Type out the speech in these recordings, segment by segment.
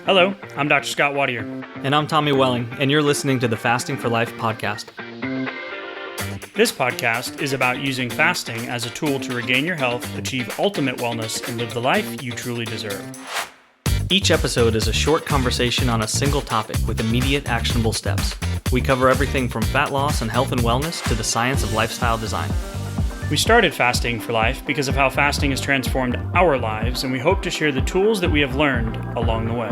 Hello, I'm Dr. Scott Wattier. And I'm Tommy Welling, and you're listening to the Fasting for Life podcast. This podcast is about using fasting as a tool to regain your health, achieve ultimate wellness, and live the life you truly deserve. Each episode is a short conversation on a single topic with immediate actionable steps. We cover everything from fat loss and health and wellness to the science of lifestyle design. We started Fasting for Life because of how fasting has transformed our lives, and we hope to share the tools that we have learned along the way.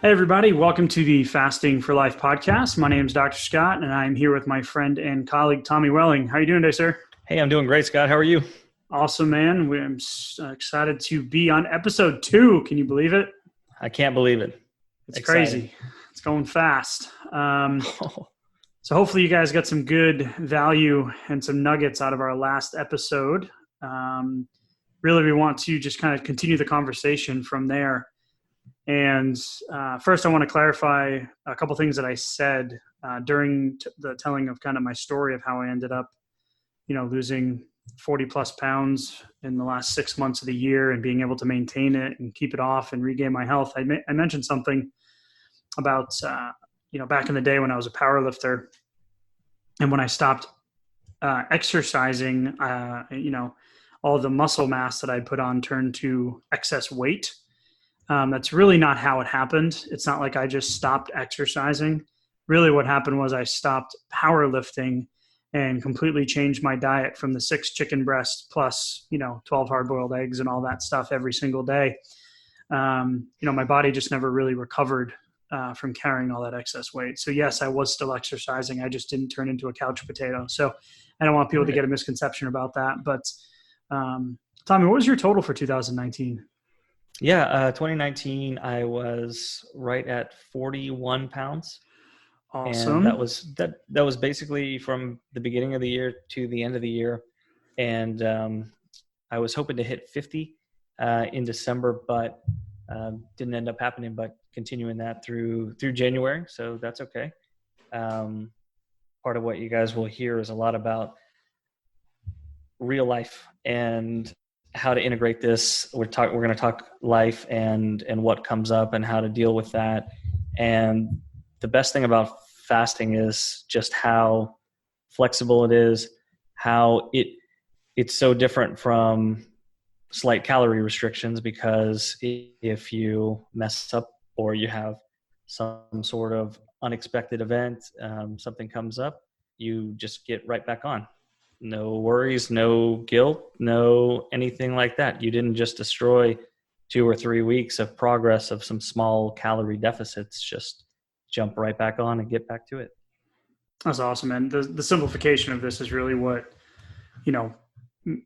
Hey everybody, welcome to the Fasting for Life podcast. My name is Dr. Scott, and I'm here with my friend and colleague, Tommy Welling. How are you doing today, sir? Hey, I'm doing great, Scott. How are you? Awesome, man. I'm excited to be on episode 2. Can you believe it? I can't believe it. It's crazy. It's going fast. So hopefully you guys got some good value and some nuggets out of our last episode. Really, we want to just kind of continue the conversation from there. And first, I want to clarify a couple things that I said during the telling of kind of my story of how I ended up, losing 40 plus pounds in the last 6 months of the year and being able to maintain it and keep it off and regain my health. I mentioned something about, back in the day when I was a power lifter and when I stopped exercising, all the muscle mass that I put on turned to excess weight. That's really not how it happened. It's not like I just stopped exercising. Really what happened was I stopped powerlifting and completely changed my diet from the 6 chicken breasts plus, 12 hard-boiled eggs and all that stuff every single day. My body just never really recovered from carrying all that excess weight. So yes, I was still exercising. I just didn't turn into a couch potato. So I don't want people to get a misconception about that. But Tommy, what was your total for 2019? Yeah, 2019, I was right at 41 pounds. Awesome. And that was basically from the beginning of the year to the end of the year. And I was hoping to hit 50 in December, but didn't end up happening, but continuing that through January. So that's okay. Part of what you guys will hear is a lot about real life and how to integrate this. We're going to talk life and what comes up and how to deal with that. And the best thing about fasting is just how flexible it is, how it's so different from slight calorie restrictions, because if you mess up or you have some sort of unexpected event, something comes up, you just get right back on. No worries, no guilt, no anything like that. You didn't just destroy 2 or 3 weeks of progress of some small calorie deficits. Just jump right back on and get back to it. That's awesome, man. The simplification of this is really what,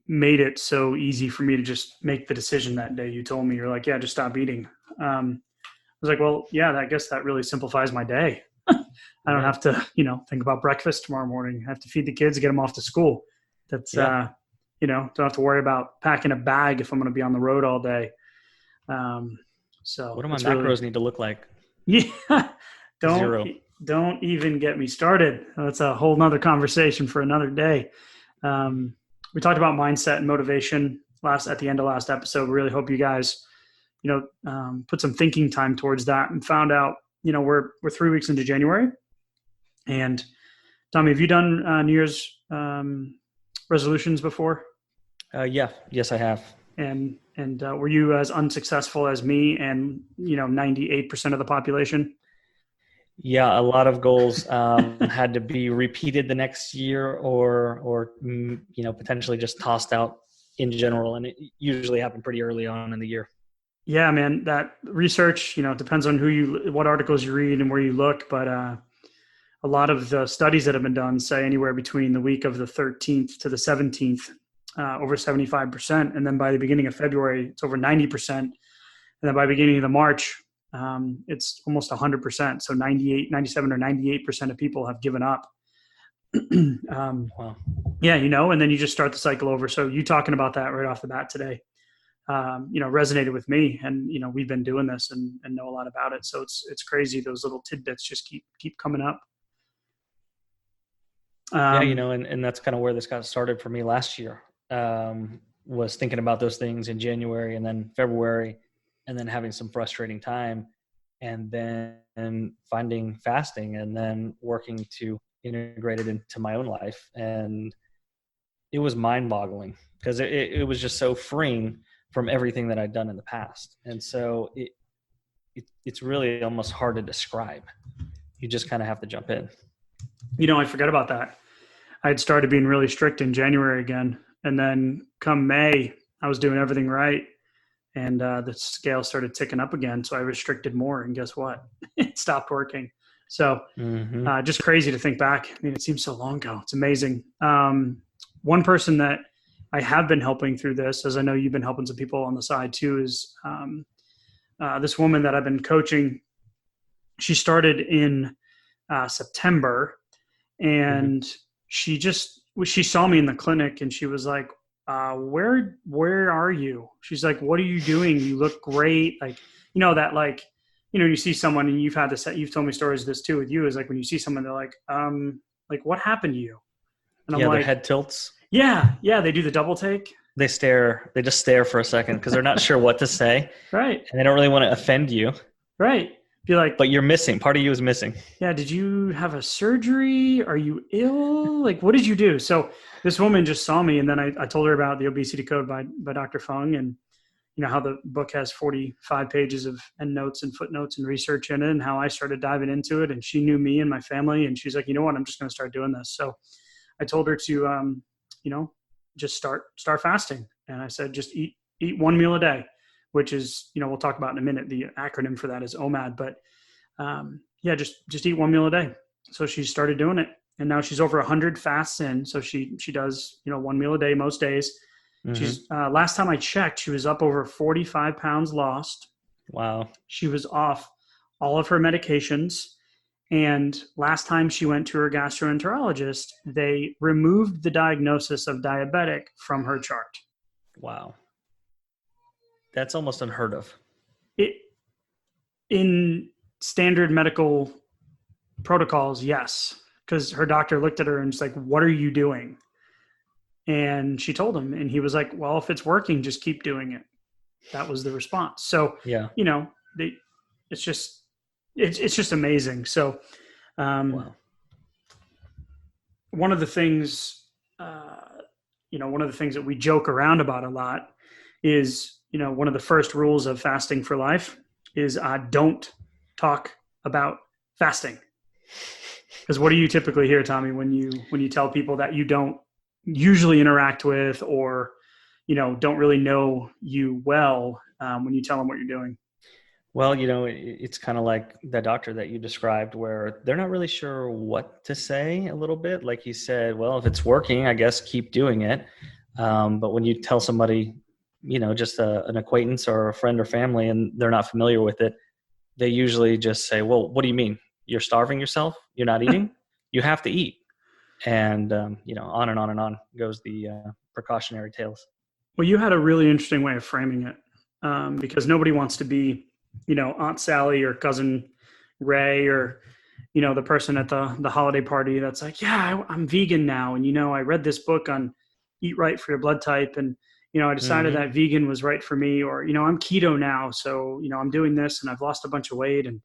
made it so easy for me to just make the decision that day. You told me, you're like, yeah, just stop eating. I was like, well, yeah, I guess that really simplifies my day. I don't have to, think about breakfast tomorrow morning. I have to feed the kids, get them off to school. That's, don't have to worry about packing a bag if I'm going to be on the road all day. So what do my macros need to look like? Yeah. Don't even get me started. That's a whole nother conversation for another day. We talked about mindset and motivation at the end of last episode. We really hope you guys, put some thinking time towards that and found out, we're 3 weeks into January. And Tommy, have you done New Year's resolutions before? Yes, I have. And were you as unsuccessful as me and 98% of the population? Yeah, a lot of goals had to be repeated the next year, or potentially just tossed out in general, and it usually happened pretty early on in the year. Yeah, man, that research, depends on what articles you read and where you look, but a lot of the studies that have been done say anywhere between the week of the 13th to the 17th, over 75%. And then by the beginning of February, it's over 90%. And then by the beginning of the March, it's almost 100%. So 97 or 98% of people have given up. Wow. Yeah, and then you just start the cycle over. So you talking about that right off the bat today, resonated with me, and, we've been doing this and know a lot about it. So it's crazy. Those little tidbits just keep coming up. Yeah, and that's kind of where this got started for me last year. Was thinking about those things in January and then February, and then having some frustrating time, and then finding fasting and then working to integrate it into my own life. And it was mind-boggling because it was just so freeing from everything that I'd done in the past. And so it's really almost hard to describe. You just kind of have to jump in. I forget about that. I had started being really strict in January again. And then come May, I was doing everything right. And the scale started ticking up again. So I restricted more. And guess what? It stopped working. So just crazy to think back. I mean, it seems so long ago. It's amazing. One person that I have been helping through this, as I know you've been helping some people on the side too, is this woman that I've been coaching. She started in September, and she saw me in the clinic, and she was like, where are you? She's like, what are you doing? You look great. Like, you see someone, and you've told me stories of this too with you, is like when you see someone, they're like what happened to you? And I'm like, their head tilts. Yeah. They do the double take. They just stare for a second because they're not sure what to say. Right. And they don't really want to offend you. Right. Be like, but you're missing. Part of you is missing. Yeah. Did you have a surgery? Are you ill? Like, what did you do? So this woman just saw me, and then I told her about the Obesity Code by Dr. Fung, and how the book has 45 pages of endnotes and footnotes and research in it, and how I started diving into it. And she knew me and my family, and she's like, you know what? I'm just going to start doing this. So I told her to, just start fasting. And I said, just eat one meal a day, which is, we'll talk about in a minute. The acronym for that is OMAD, but just eat one meal a day. So she started doing it, and now she's over 100 fasts in. So she does, one meal a day most days. She's last time I checked, she was up over 45 pounds lost. Wow. She was off all of her medications. And last time she went to her gastroenterologist, they removed the diagnosis of diabetic from her chart. Wow. That's almost unheard of. In standard medical protocols, yes. Because her doctor looked at her and was like, what are you doing? And she told him, and he was like, well, if it's working, just keep doing it. That was the response. So, yeah, it's just amazing. So, wow. One of the things that we joke around about a lot is, one of the first rules of fasting for life is don't talk about fasting. Because what do you typically hear, Tommy, when you tell people that you don't usually interact with, or, don't really know you well, when you tell them what you're doing? Well, it's kind of like the doctor that you described, where they're not really sure what to say a little bit. Like you said, well, if it's working, I guess keep doing it. But when you tell somebody, just an acquaintance or a friend or family, and they're not familiar with it, they usually just say, well, what do you mean? You're starving yourself? You're not eating? You have to eat. And, on and on and on goes the precautionary tales. Well, you had a really interesting way of framing it, because nobody wants to be, Aunt Sally or Cousin Ray, or, the person at the holiday party that's like, yeah, I'm vegan now. And, I read this book on eat right for your blood type. And, I decided that vegan was right for me, or, I'm keto now. So, I'm doing this, and I've lost a bunch of weight, and,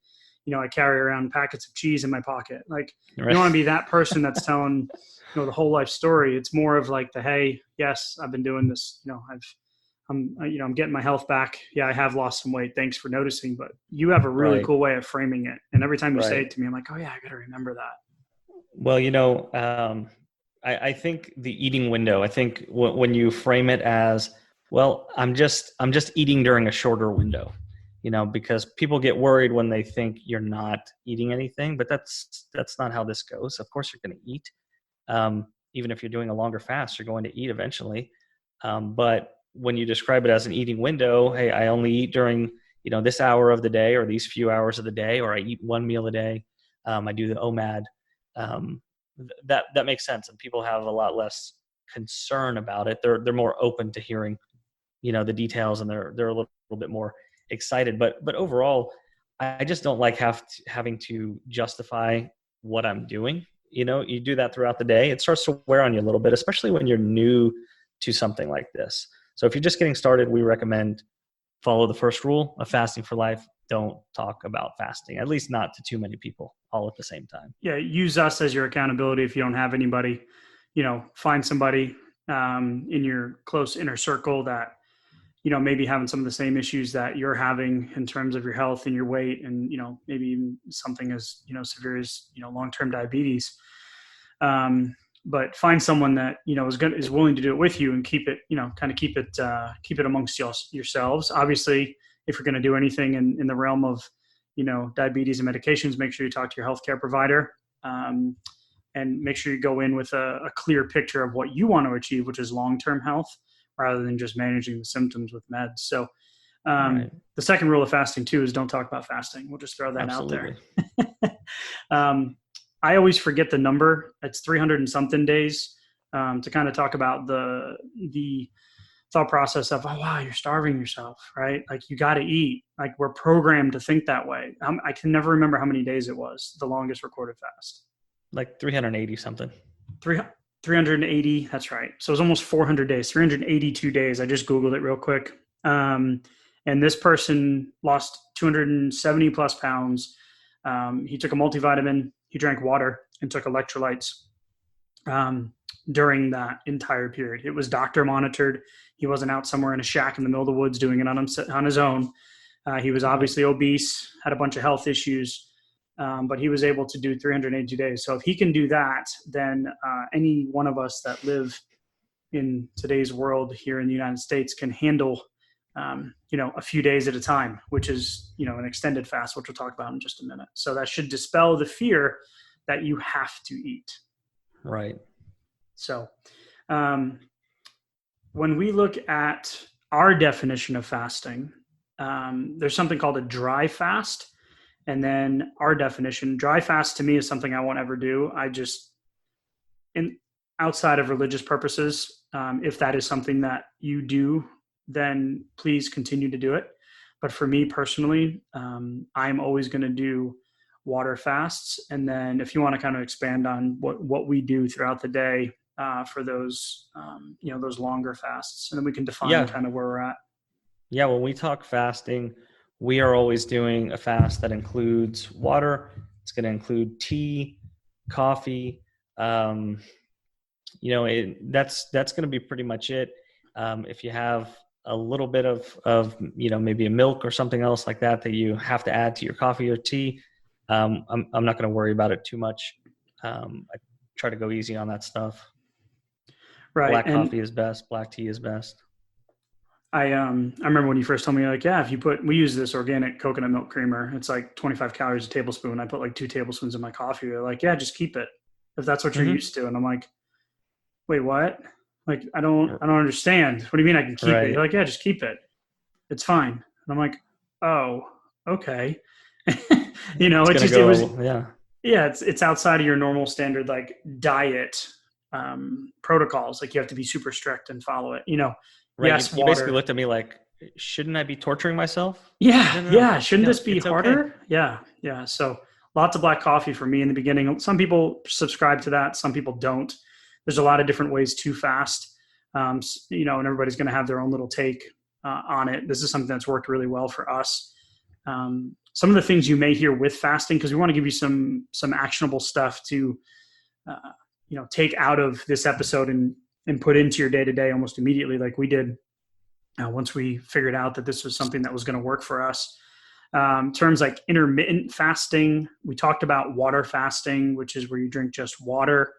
I carry around packets of cheese in my pocket. Like, right. You don't want to be that person that's telling, the whole life story. It's more of like hey, yes, I've been doing this. I'm getting my health back. Yeah, I have lost some weight. Thanks for noticing. But you have a really cool way of framing it. And every time you say it to me, I'm like, oh yeah, I got to remember that. Well, I think the eating window, I think when you frame it as, well, I'm just eating during a shorter window, because people get worried when they think you're not eating anything, but that's not how this goes. Of course you're going to eat. Even if you're doing a longer fast, you're going to eat eventually. But when you describe it as an eating window, hey, I only eat during, this hour of the day, or these few hours of the day, or I eat one meal a day. I do the OMAD. That makes sense. And people have a lot less concern about it. They're more open to hearing, the details, and they're a little bit more excited. But overall, I just don't like having to justify what I'm doing. you do that throughout the day, it starts to wear on you a little bit, especially when you're new to something like this. So if you're just getting started, we recommend follow the first rule of fasting for life. Don't talk about fasting, at least not to too many people all at the same time. Yeah. Use us as your accountability. If you don't have anybody, find somebody in your close inner circle that, maybe having some of the same issues that you're having in terms of your health and your weight, and, maybe even something as, severe as, long-term diabetes. But find someone that, is willing to do it with you, and keep it, keep it amongst yourselves. Obviously, if you're going to do anything in the realm of, diabetes and medications, make sure you talk to your healthcare provider, and make sure you go in with a clear picture of what you want to achieve, which is long-term health, rather than just managing the symptoms with meds. So Right. the second rule of fasting too is don't talk about fasting. We'll just throw that Absolutely. out there. I always forget the number. It's 300 and something days, to kind of talk about the thought process of, oh, wow, you're starving yourself, right? Like, you got to eat. Like, we're programmed to think that way. I can never remember how many days it was, the longest recorded fast. Like 380 something. 380. That's right. So it was almost 400 days, 382 days. I just Googled it real quick. And this person lost 270 plus pounds. He took a multivitamin, he drank water, and took electrolytes during that entire period. It was doctor monitored. He wasn't out somewhere in a shack in the middle of the woods doing it on his own. He was obviously obese, had a bunch of health issues, but he was able to do 382 days. So if he can do that, then any one of us that live in today's world here in the United States can handle, a few days at a time, which is, an extended fast, which we'll talk about in just a minute. So that should dispel the fear that you have to eat. Right. So when we look at our definition of fasting, there's something called a dry fast. And then our definition, dry fast to me is something I won't ever do. Outside of religious purposes, if that is something that you do, then please continue to do it. But for me personally, I'm always going to do water fasts. And then if you want to kind of expand on what we do throughout the day for those, those longer fasts, and then we can define kind of where we're at. Yeah. When we talk fasting, we are always doing a fast that includes water. It's going to include tea, coffee. That's going to be pretty much it. If you have a little bit of maybe a milk or something else like that you have to add to your coffee or tea, I'm not going to worry about it too much. I try to go easy on that stuff. Right. Black coffee is best. Black tea is best. I remember when you first told me, like, yeah, we use this organic coconut milk creamer. It's like 25 calories a tablespoon. I put like 2 tablespoons in my coffee. They're like, yeah, just keep it if that's what you're used to. And I'm like, wait, what? Like, I don't understand. What do you mean I can keep it? You're like, yeah, just keep it. It's fine. And I'm like, oh, okay. It's outside of your normal standard, like, diet protocols. Like, you have to be super strict and follow it, Right. Yes, you basically looked at me like, shouldn't I be torturing myself? Yeah. No. Yeah. Shouldn't this be harder? Okay. Yeah. Yeah. So lots of black coffee for me in the beginning. Some people subscribe to that. Some people don't. There's a lot of different ways to fast, and everybody's going to have their own little take on it. This is something that's worked really well for us. Some of the things you may hear with fasting, because we want to give you some actionable stuff to, take out of this episode and put into your day-to-day almost immediately, like we did once we figured out that this was something that was going to work for us. Terms like intermittent fasting, we talked about water fasting, which is where you drink just water.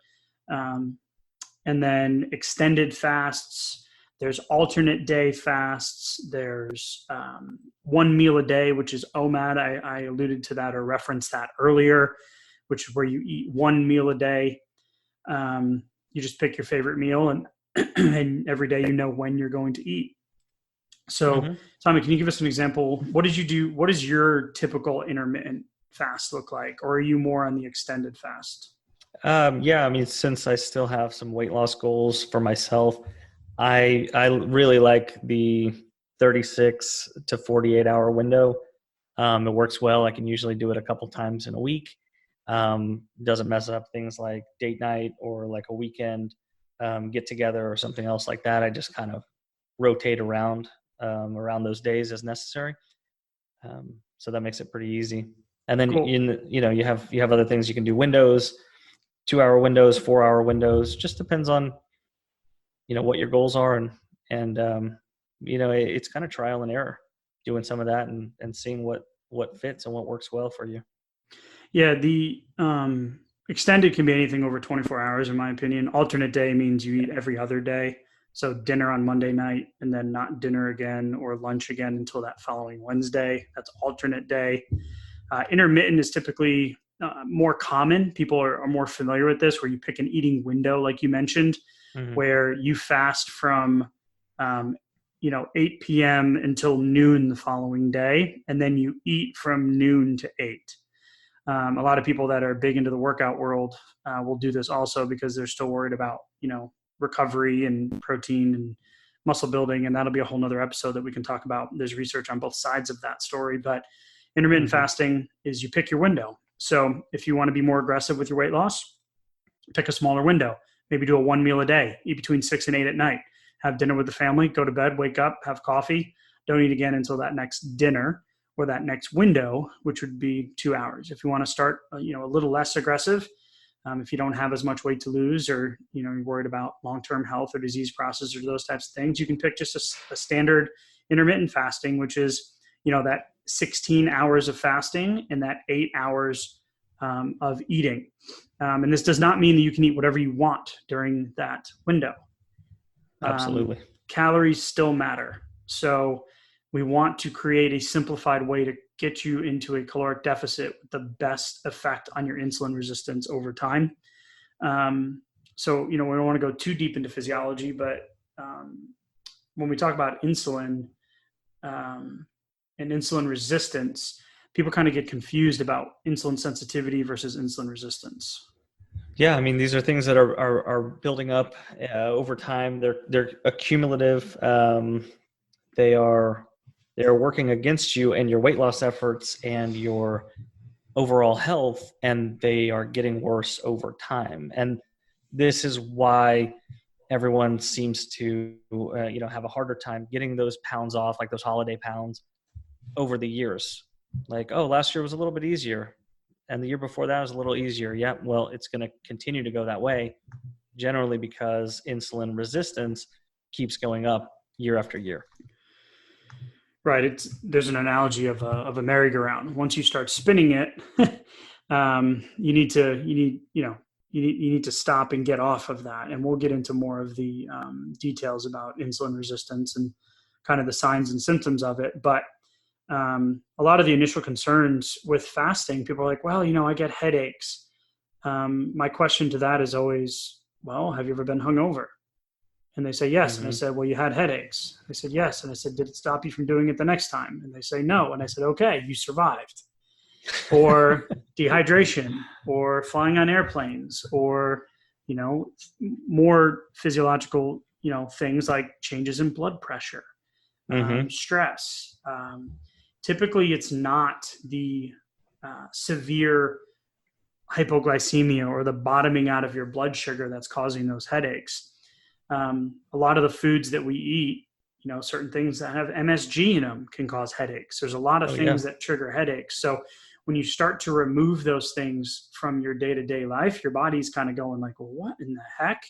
And then extended fasts, there's alternate day fasts, there's 1 meal a day, which is OMAD. I alluded to that or referenced that earlier, which is where you eat 1 meal a day. You just pick your favorite meal and every day when you're going to eat. So, Tommy, can you give us an example? What did you do? What does your typical intermittent fast look like? Or are you more on the extended fast? Since I still have some weight loss goals for myself, I really like the 36 to 48 hour window. It works well. I can usually do it a couple times in a week. doesn't mess up things like date night or like a weekend get together or something else like that. I just kind of rotate around those days as necessary. So that makes it pretty easy. And then Cool. you have other things you can do: windows, 2-hour windows, 4-hour windows. Just depends on what your goals are, and it's kind of trial and error, doing some of that and seeing what fits and what works well for you. Yeah, the extended can be anything over 24 hours, in my opinion. Alternate day means you eat every other day. So dinner on Monday night and then not dinner again or lunch again until that following Wednesday. That's alternate day. Intermittent is typically more common. People are more familiar with this, where you pick an eating window, like you mentioned, where you fast from 8 p.m. until noon the following day, and then you eat from noon to 8. A lot of people that are big into the workout world will do this also, because they're still worried about recovery and protein and muscle building, and that'll be a whole nother episode that we can talk about. There's research on both sides of that story, but intermittent fasting is you pick your window. So if you want to be more aggressive with your weight loss, pick a smaller window. Maybe do a 1 meal a day, eat between 6 and 8 at night, have dinner with the family, go to bed, wake up, have coffee, don't eat again until that next dinner or that next window, which would be 2 hours. If you want to start a little less aggressive, if you don't have as much weight to lose, or you're worried about long-term health or disease process or those types of things, you can pick just a standard intermittent fasting, which is that 16 hours of fasting and that 8 hours of eating. And this does not mean that you can eat whatever you want during that window. Absolutely. Calories still matter. So we want to create a simplified way to get you into a caloric deficit with the best effect on your insulin resistance over time. So, we don't want to go too deep into physiology, but when we talk about insulin and insulin resistance, people kind of get confused about insulin sensitivity versus insulin resistance. Yeah, I mean, these are things that are building up over time. They're accumulative. They are working against you and your weight loss efforts and your overall health, and they are getting worse over time. And this is why everyone seems to have a harder time getting those pounds off, like those holiday pounds, over the years. Like, oh, last year was a little bit easier, and the year before that was a little easier. Yeah, well, it's going to continue to go that way, generally because insulin resistance keeps going up year after year. Right. There's an analogy of a merry-go-round. Once you start spinning it, you need to stop and get off of that. And we'll get into more of the details about insulin resistance and kind of the signs and symptoms of it. But a lot of the initial concerns with fasting, people are like, well, I get headaches. My question to that is always, well, have you ever been hungover? And they say, yes. And I said, well, you had headaches. They said, yes. And I said, did it stop you from doing it the next time? And they say, no. And I said, okay, you survived. Or dehydration, or flying on airplanes, or, more physiological, things like changes in blood pressure, stress. Typically, it's not the severe hypoglycemia or the bottoming out of your blood sugar that's causing those headaches. A lot of the foods that we eat, certain things that have MSG in them can cause headaches. There's a lot of things that trigger headaches. So when you start to remove those things from your day-to-day life, your body's kind of going like, well, what in the heck?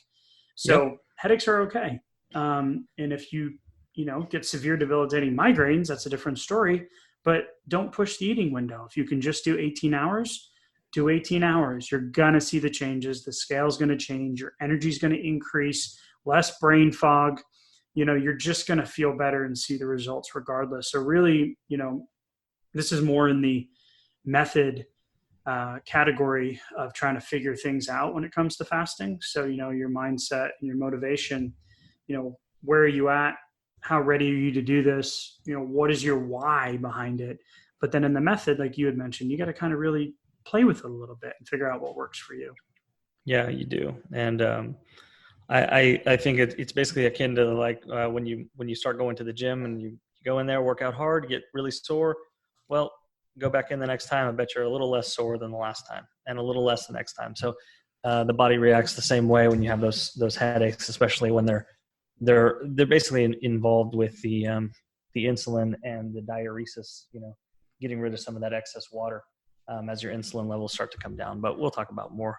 So headaches are okay. And if you get severe debilitating migraines, that's a different story, but don't push the eating window. If you can just do 18 hours, do 18 hours. You're going to see the changes. The scale's going to change. Your energy's going to increase, less brain fog. You're just going to feel better and see the results regardless. So really, this is more in the method category of trying to figure things out when it comes to fasting. So, your mindset and your motivation, where are you at? How ready are you to do this? What is your why behind it? But then in the method, like you had mentioned, you got to kind of really play with it a little bit and figure out what works for you. Yeah, you do. And I think it's basically akin to like when you start going to the gym and you go in there, work out hard, get really sore. Well, go back in the next time, I bet you're a little less sore than the last time and a little less the next time. So the body reacts the same way when you have those headaches, especially when they're basically involved with the insulin and the diuresis, getting rid of some of that excess water as your insulin levels start to come down. But we'll talk about more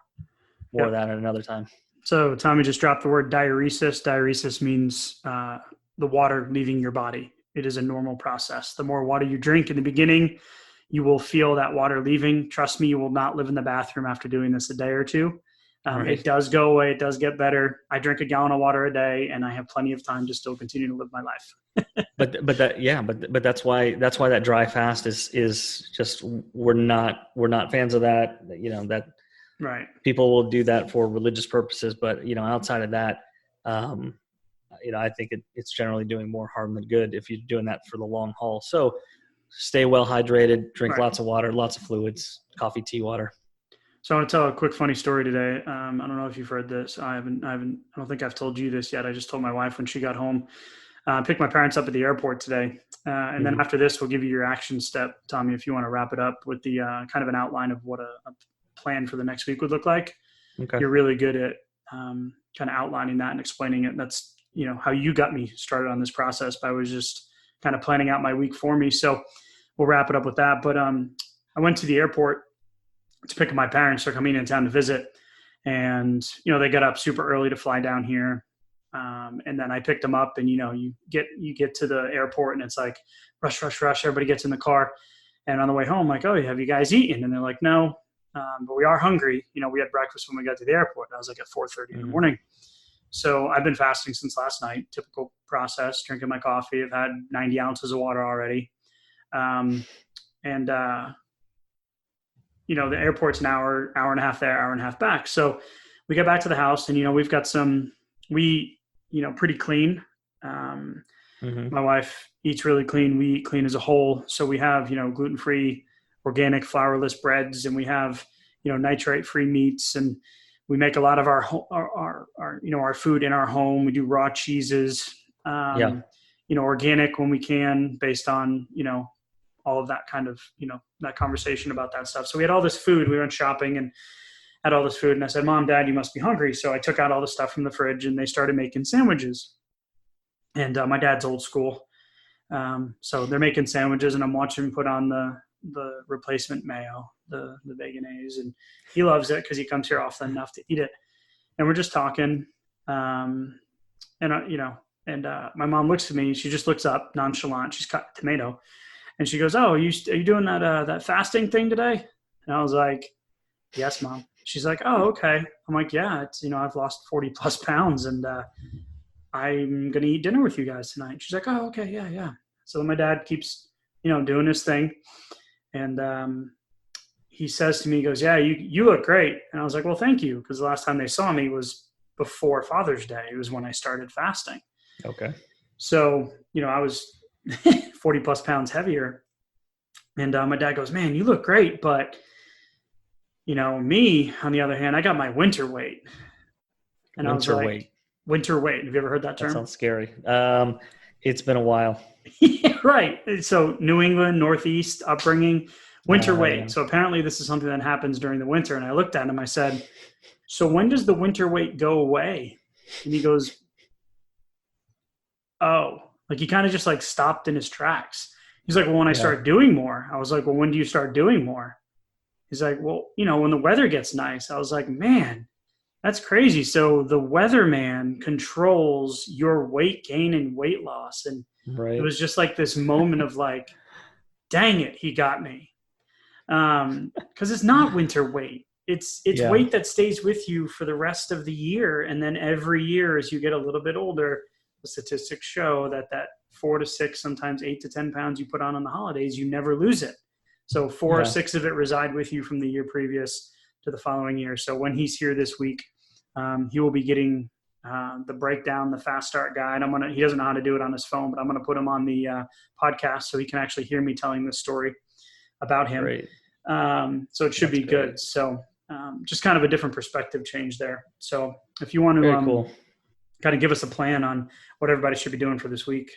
of that at another time. So Tommy just dropped the word diuresis. Diuresis means the water leaving your body. It is a normal process. The more water you drink in the beginning, you will feel that water leaving. Trust me, you will not live in the bathroom after doing this a day or two. Right. It does go away. It does get better. I drink a gallon of water a day, and I have plenty of time to still continue to live my life. but that's why that dry fast is just we're not fans of that. That right. People will do that for religious purposes, but outside of that, I think it's generally doing more harm than good if you're doing that for the long haul. So stay well hydrated, drink lots of water, lots of fluids, coffee, tea, water. So I want to tell a quick funny story today. I don't know if you've heard this. I don't think I've told you this yet. I just told my wife when she got home. I picked my parents up at the airport today. And then after this, we'll give you your action step, Tommy, if you want to wrap it up with the kind of an outline of what a plan for the next week would look like. Okay. You're really good at kind of outlining that and explaining it. That's, how you got me started on this process, but I was just kind of planning out my week for me. So we'll wrap it up with that. But I went to the airport to pick up my parents. They're coming in town to visit. And, they got up super early to fly down here. And then I picked them up and, you get to the airport and it's like rush. Everybody gets in the car. And on the way home, like, oh, have you guys eaten? And they're like, no, but we are hungry. We had breakfast when we got to the airport. I was like at 4:30 in the morning. So I've been fasting since last night, typical process, drinking my coffee. I've had 90 ounces of water already. The airport's an hour and a half there, hour and a half back. So we get back to the house and, we've got pretty clean. My wife eats really clean. We eat clean as a whole. So we have, gluten-free, organic, flourless breads, and we have, nitrate-free meats, and we make a lot of our food in our home. We do raw cheeses, organic when we can, based on, all of that kind of, that conversation about that stuff. So we had all this food. We went shopping and had all this food. And I said, Mom, Dad, you must be hungry. So I took out all the stuff from the fridge and they started making sandwiches. And my dad's old school. So they're making sandwiches and I'm watching him put on the replacement mayo, the Veganese. And he loves it because he comes here often enough to eat it. And we're just talking. My mom looks at me. She just looks up nonchalant. She's cut a tomato. And she goes, oh, are you doing that fasting thing today? And I was like, yes, Mom. She's like, oh, okay. I'm like, yeah, it's, I've lost 40 plus pounds and I'm going to eat dinner with you guys tonight. She's like, oh, okay. Yeah. So my dad keeps, doing his thing. And he says to me, he goes, yeah, you look great. And I was like, well, thank you. Because the last time they saw me was before Father's Day. It was when I started fasting. Okay. So, I was 40 plus pounds heavier. And my dad goes, man, you look great. But, me, on the other hand, I got my winter weight. And I was like, winter weight. Have you ever heard that term? That sounds scary. It's been a while. Yeah, right. So New England, Northeast upbringing, winter weight. Yeah. So apparently this is something that happens during the winter. And I looked at him, I said, so when does the winter weight go away? And he goes, oh, like he kind of just like stopped in his tracks. He's like, well, when I start doing more. I was like, well, when do you start doing more? He's like, well, when the weather gets nice. I was like, man, that's crazy. So the weatherman controls your weight gain and weight loss. And It was just like this moment of like, dang it, he got me. Because it's not winter weight. It's weight that stays with you for the rest of the year. And then every year as you get a little bit older, the statistics show that 4 to 6, sometimes 8 to 10 pounds you put on the holidays, you never lose it. So 4 or 6 of it reside with you from the year previous to the following year. So when he's here this week, he will be getting the breakdown, the fast start guide. He doesn't know how to do it on his phone, but I'm going to put him on the podcast so he can actually hear me telling this story about him. Great. So it should be good. So just kind of a different perspective change there. So if you want to kind of give us a plan on what everybody should be doing for this week.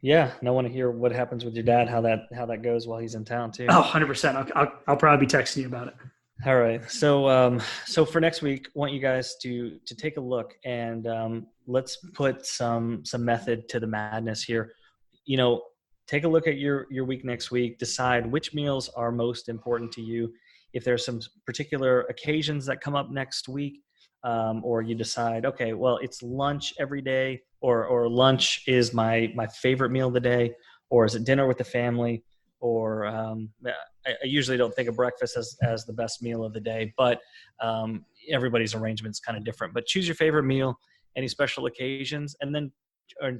Yeah, and I want to hear what happens with your dad, how that goes while he's in town too. Oh, 100%. I'll probably be texting you about it. All right. So for next week, I want you guys to take a look and let's put some method to the madness here. Take a look at your week next week, decide which meals are most important to you. If there's some particular occasions that come up next week, or you decide, okay, well, it's lunch every day, or lunch is my favorite meal of the day, or is it dinner with the family, or I usually don't think of breakfast as the best meal of the day, but everybody's arrangement is kind of different. But choose your favorite meal, any special occasions, and then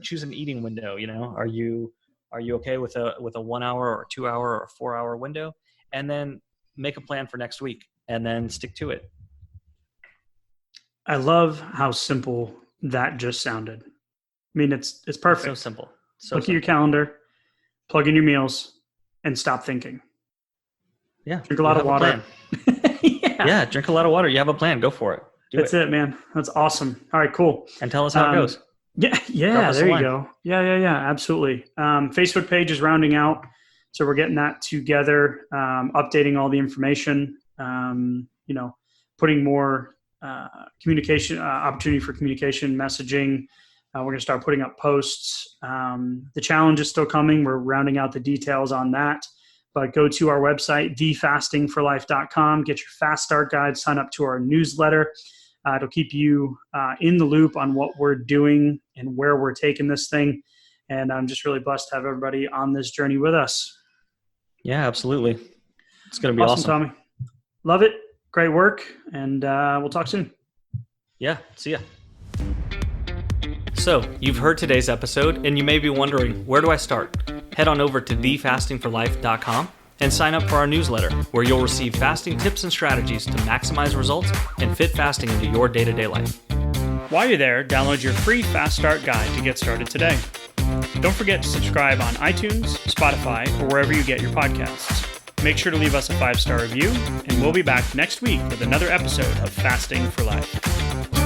choose an eating window. Are you okay with a 1 hour or 2 hour or 4 hour window? And then make a plan for next week and then stick to it. I love how simple that just sounded. I mean, it's perfect. It's so simple. Look at your calendar, plug in your meals, and stop thinking. Yeah. Drink a lot of water. Yeah, drink a lot of water. You have a plan. Go for it. That's it, man. That's awesome. All right, cool. And tell us how it goes. Yeah. There you go. Yeah. Absolutely. Facebook page is rounding out, so we're getting that together. Updating all the information. Putting more communication opportunity for communication, messaging. We're going to start putting up posts. The challenge is still coming. We're rounding out the details on that. But go to our website, thefastingforlife.com. Get your Fast Start Guide. Sign up to our newsletter. It'll keep you in the loop on what we're doing and where we're taking this thing. And I'm just really blessed to have everybody on this journey with us. Yeah, absolutely. It's going to be awesome. Tommy. Love it. Great work. And we'll talk soon. Yeah. See ya. So you've heard today's episode and you may be wondering, where do I start? Head on over to thefastingforlife.com and sign up for our newsletter, where you'll receive fasting tips and strategies to maximize results and fit fasting into your day-to-day life. While you're there, download your free Fast Start Guide to get started today. Don't forget to subscribe on iTunes, Spotify, or wherever you get your podcasts. Make sure to leave us a 5-star review, and we'll be back next week with another episode of Fasting for Life.